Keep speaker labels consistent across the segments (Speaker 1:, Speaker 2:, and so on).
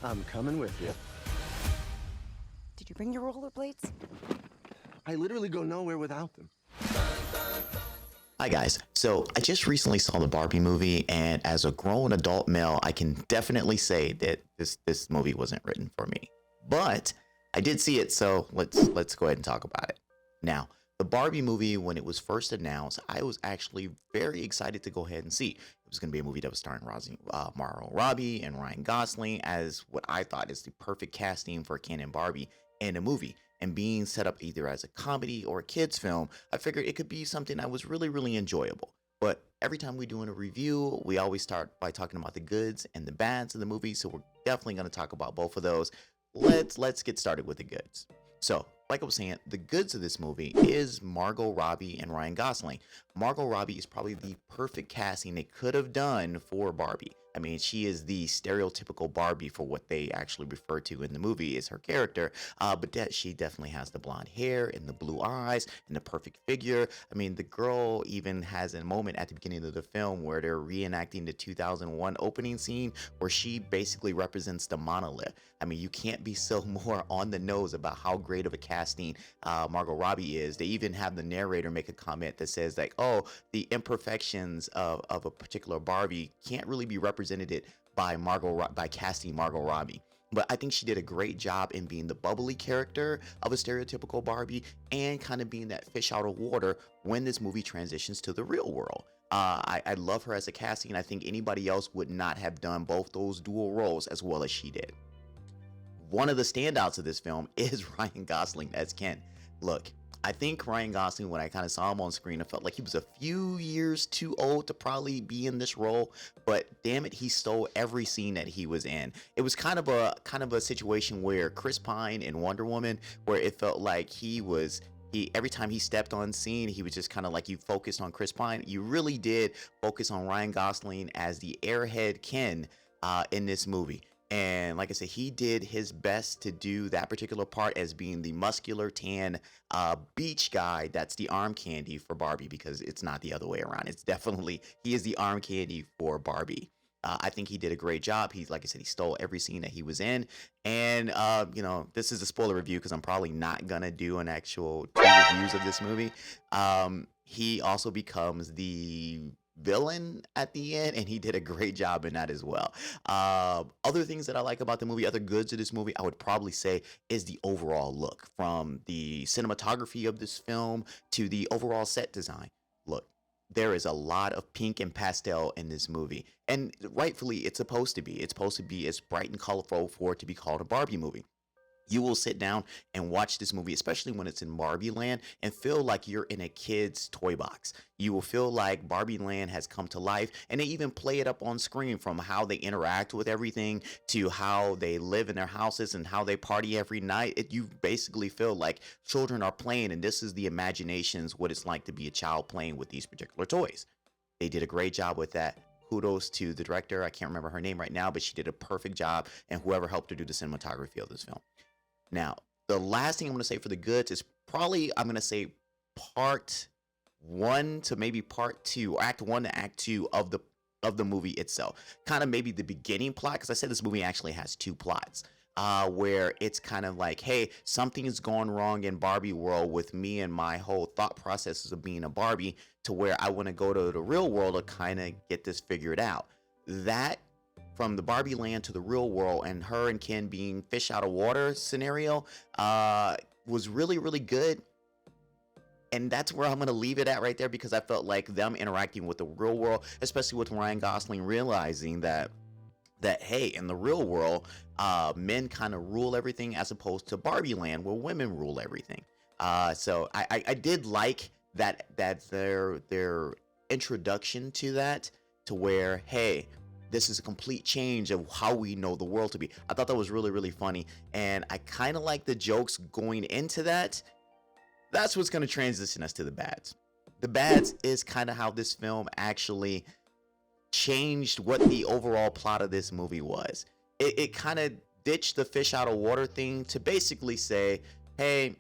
Speaker 1: I'm coming with you.
Speaker 2: Did you bring your rollerblades?
Speaker 1: I literally go nowhere without them.
Speaker 3: Hi guys. So I just recently saw the Barbie movie, and as a grown adult male, I can definitely say that this movie wasn't written for me. But I did see it, so let's go ahead and talk about it. Now, the Barbie movie, when it was first announced, I was actually very excited to go ahead and see. It was going to be a movie that was starring Margot Robbie and Ryan Gosling as what I thought is the perfect casting for Ken and Barbie in a movie. And being set up either as a comedy or a kids film, I figured it could be something that was really enjoyable. But every time we do in a review, we always start by talking about the goods and the bads of the movie. So we're definitely going to talk about both of those. Let's get started with the goods. So, like I was saying, the goods of this movie is Margot Robbie and Ryan Gosling. Margot Robbie is probably the perfect casting they could have done for Barbie. I mean, she is the stereotypical Barbie for what they actually refer to in the movie as her character, but that she definitely has the blonde hair and the blue eyes and the perfect figure. I mean, the girl even has a moment at the beginning of the film where they're reenacting the 2001 opening scene where she basically represents the monolith. I mean, you can't be so more on the nose about how great of a casting Margot Robbie is. They even have the narrator make a comment that says like, oh, the imperfections of a particular Barbie can't really be represented by casting Margot Robbie. But I think she did a great job in being the bubbly character of a stereotypical Barbie and kind of being that fish out of water when this movie transitions to the real world. I love her as a casting. I think anybody else would not have done both those dual roles as well as she did. One of the standouts of this film is Ryan Gosling as Ken. Look, I think Ryan Gosling, when I kind of saw him on screen, I felt like he was a few years too old to probably be in this role, but damn it, he stole every scene that he was in. It was kind of a situation where Chris Pine in Wonder Woman, where it felt like he every time he stepped on scene, he was just kind of like, you focused on Chris Pine. You really did focus on Ryan Gosling as the airhead Ken in this movie. And like I said, he did his best to do that particular part as being the muscular tan beach guy that's the arm candy for Barbie, because it's not the other way around. It's definitely, he is the arm candy for Barbie. I think he did a great job. Like I said, he stole every scene that he was in. And, this is a spoiler review because I'm probably not going to do an actual two reviews of this movie. He also becomes the villain at the end, and he did a great job in that as well. Other things that I like about the movie, other goods of this movie, I would probably say is the overall look, from the cinematography of this film to the overall set design. Look, there is a lot of pink and pastel in this movie, and rightfully it's supposed to be. It's supposed to be as bright and colorful for it to be called a Barbie movie. You will sit down and watch this movie, especially when it's in Barbie Land, and feel like you're in a kid's toy box. You will feel like Barbie Land has come to life, and they even play it up on screen, from how they interact with everything to how they live in their houses and how they party every night. You basically feel like children are playing, and this is the imaginations, what it's like to be a child playing with these particular toys. They did a great job with that. Kudos to the director. I can't remember her name right now, but she did a perfect job, and whoever helped her do the cinematography of this film. Now, the last thing I'm going to say for the goods is probably, I'm going to say, part one to maybe part two, or act one to act two of the movie itself. Kind of maybe the beginning plot, because I said this movie actually has two plots. Where it's kind of like, hey, something's gone wrong in Barbie world with me and my whole thought processes of being a Barbie, to where I want to go to the real world to kind of get this figured out. That, from the Barbie land to the real world, and her and Ken being fish out of water scenario, was really good. And that's where I'm going to leave it at right there, because I felt like them interacting with the real world, especially with Ryan Gosling realizing that hey, in the real world, men kind of rule everything, as opposed to Barbie land where women rule everything. So I did like that their introduction to that, to where, hey, this is a complete change of how we know the world to be. I thought that was really funny, and I kind of like the jokes going into that. That's what's going to transition us to the bads. The bads is kind of how this film actually changed what the overall plot of this movie was. It kind of ditched the fish out of water thing to basically say, hey,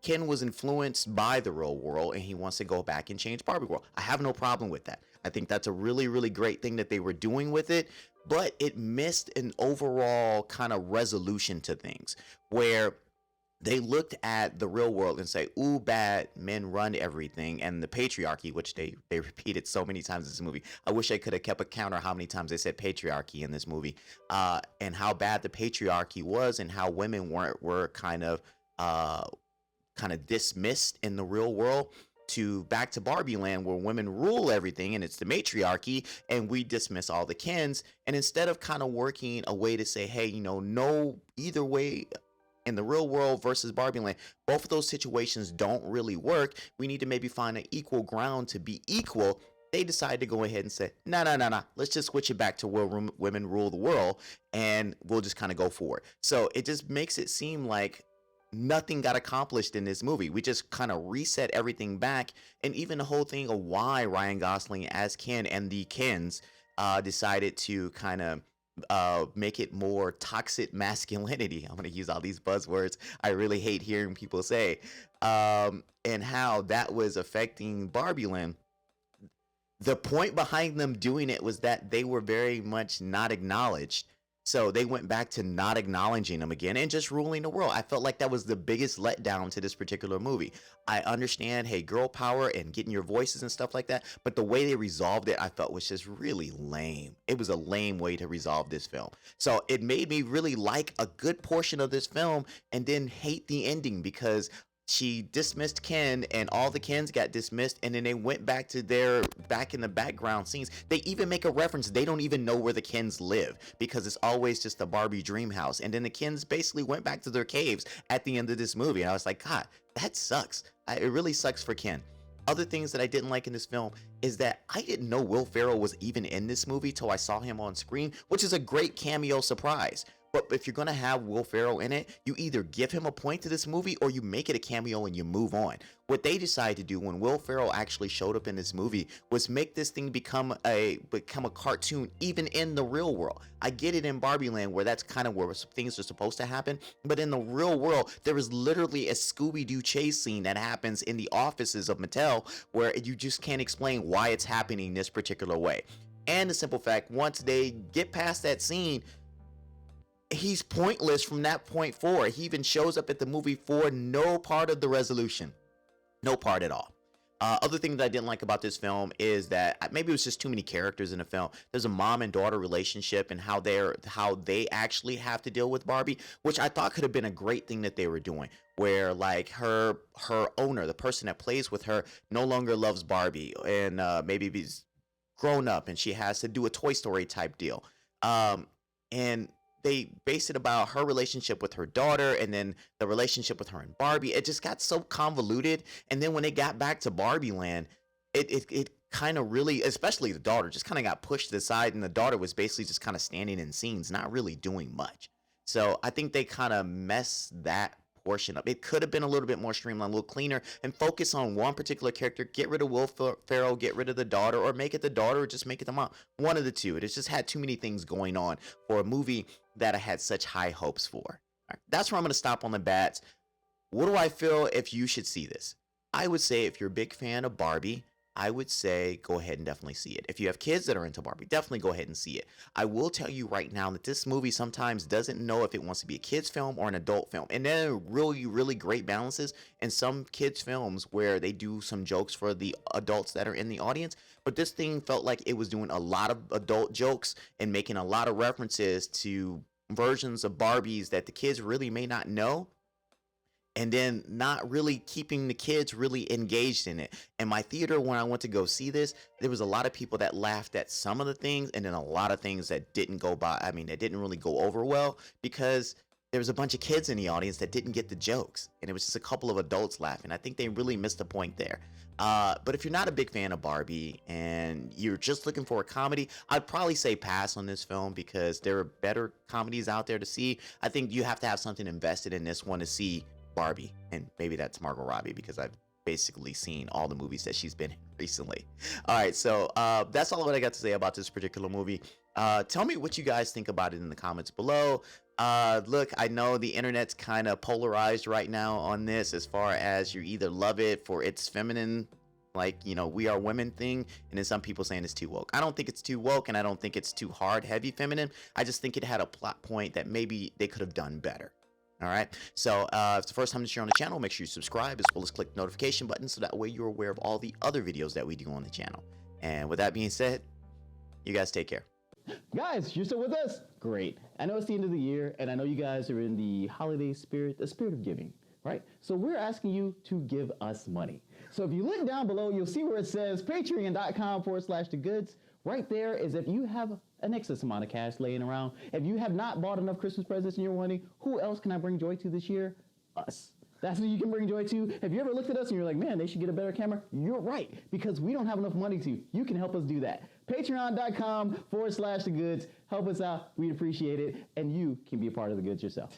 Speaker 3: Ken was influenced by the real world and he wants to go back and change Barbie world. I have no problem with that. I think that's a really, really great thing that they were doing with it, but it missed an overall kind of resolution to things where they looked at the real world and say, ooh, bad, men run everything, and the patriarchy, which they repeated so many times in this movie. I wish I could have kept a counter how many times they said patriarchy in this movie, and how bad the patriarchy was, and how women were kind of dismissed in the real world, to back to Barbie land where women rule everything and it's the matriarchy and we dismiss all the Kens. And instead of kind of working a way to say, hey, no, either way in the real world versus Barbie land, both of those situations don't really work. We need to maybe find an equal ground to be equal. They decided to go ahead and say, no. Let's just switch it back to where women rule the world and we'll just kind of go for it. So it just makes it seem like nothing got accomplished in this movie. We just kind of reset everything back. And even the whole thing of why Ryan Gosling as Ken and the Kens decided to kind of make it more toxic masculinity. I'm going to use all these buzzwords I really hate hearing people say, and how that was affecting Barbie Land. The point behind them doing it was that they were very much not acknowledged. So they went back to not acknowledging them again and just ruling the world. I felt like that was the biggest letdown to this particular movie. I understand, hey, girl power and getting your voices and stuff like that, but the way they resolved it, I felt was just really lame. It was a lame way to resolve this film. So it made me really like a good portion of this film and then hate the ending, because she dismissed Ken and all the Kens got dismissed, and then they went back to their back in the background scenes. They even make a reference. They don't even know where the Kens live because it's always just the Barbie dream house. And then the Kens basically went back to their caves at the end of this movie. And I was like, God, that sucks. It really sucks for Ken. Other things that I didn't like in this film is that I didn't know Will Ferrell was even in this movie till I saw him on screen, which is a great cameo surprise. But if you're going to have Will Ferrell in it, you either give him a point to this movie or you make it a cameo and you move on. What they decided to do when Will Ferrell actually showed up in this movie was make this thing become a cartoon even in the real world. I get it in Barbie Land where that's kind of where things are supposed to happen, but in the real world, there is literally a Scooby-Doo chase scene that happens in the offices of Mattel where you just can't explain why it's happening this particular way. And the simple fact, once they get past that scene, he's pointless from that point forward. He even shows up at the movie for no part of the resolution. No part at all. Other thing that I didn't like about this film is that maybe it was just too many characters in the film. There's a mom and daughter relationship and how they actually have to deal with Barbie, which I thought could have been a great thing that they were doing, where like her owner, the person that plays with her, no longer loves Barbie and maybe he's grown up and she has to do a Toy Story type deal. And they base it about her relationship with her daughter and then the relationship with her and Barbie. It just got so convoluted. And then when they got back to Barbie Land, it kind of really, especially the daughter, just kind of got pushed to the side. And the daughter was basically just kind of standing in scenes, not really doing much. So I think they kind of messed that portion up. It could have been a little bit more streamlined, a little cleaner, and focus on one particular character. Get rid of Will Ferrell, get rid of the daughter, or make it the daughter, or just make it the mom. One of the two. It has just had too many things going on for a movie that I had such high hopes for. All right, that's where I'm going to stop on the bats. What do I feel if you should see this? I would say if you're a big fan of Barbie, I would say go ahead and definitely see it. If you have kids that are into Barbie, definitely go ahead and see it. I will tell you right now that this movie sometimes doesn't know if it wants to be a kid's film or an adult film. And there are really, really great balances in some kids' films where they do some jokes for the adults that are in the audience. But this thing felt like it was doing a lot of adult jokes and making a lot of references to versions of Barbies that the kids really may not know. And then not really keeping the kids really engaged in it. In my theater, when I went to go see this, there was a lot of people that laughed at some of the things and then a lot of things that didn't go by. I mean, that didn't really go over well because there was a bunch of kids in the audience that didn't get the jokes. And it was just a couple of adults laughing. I think they really missed the point there. But if you're not a big fan of Barbie and you're just looking for a comedy, I'd probably say pass on this film because there are better comedies out there to see. I think you have to have something invested in this one to see Barbie, and maybe that's Margot Robbie because I've basically seen all the movies that she's been in recently. All right, so that's all what I got to say about this particular movie. Tell me what you guys think about it in the comments below. Look, I know the internet's kind of polarized right now on this, as far as you either love it for its feminine, like, you know, we are women thing, and then some people saying it's too woke. I don't think it's too woke, and I don't think it's too hard, heavy feminine. I just think it had a plot point that maybe they could have done better. All right, so if it's the first time that you're on the channel, make sure you subscribe, as well as click the notification button, so that way you're aware of all the other videos that we do on the channel. And with that being said, you guys take care.
Speaker 4: Guys, you're still with us? Great. I know it's the end of the year, and I know you guys are in the holiday spirit, the spirit of giving, right? So we're asking you to give us money. So if you look down below, you'll see where it says patreon.com/thegoods. Right there is if you have an excess amount of cash laying around. If you have not bought enough Christmas presents and you're wondering, who else can I bring joy to this year? Us. That's who you can bring joy to. Have you ever looked at us and you're like, man, they should get a better camera? You're right, because we don't have enough money to. You can help us do that. Patreon.com/thegoods. Help us out. We'd appreciate it. And you can be a part of the goods yourself.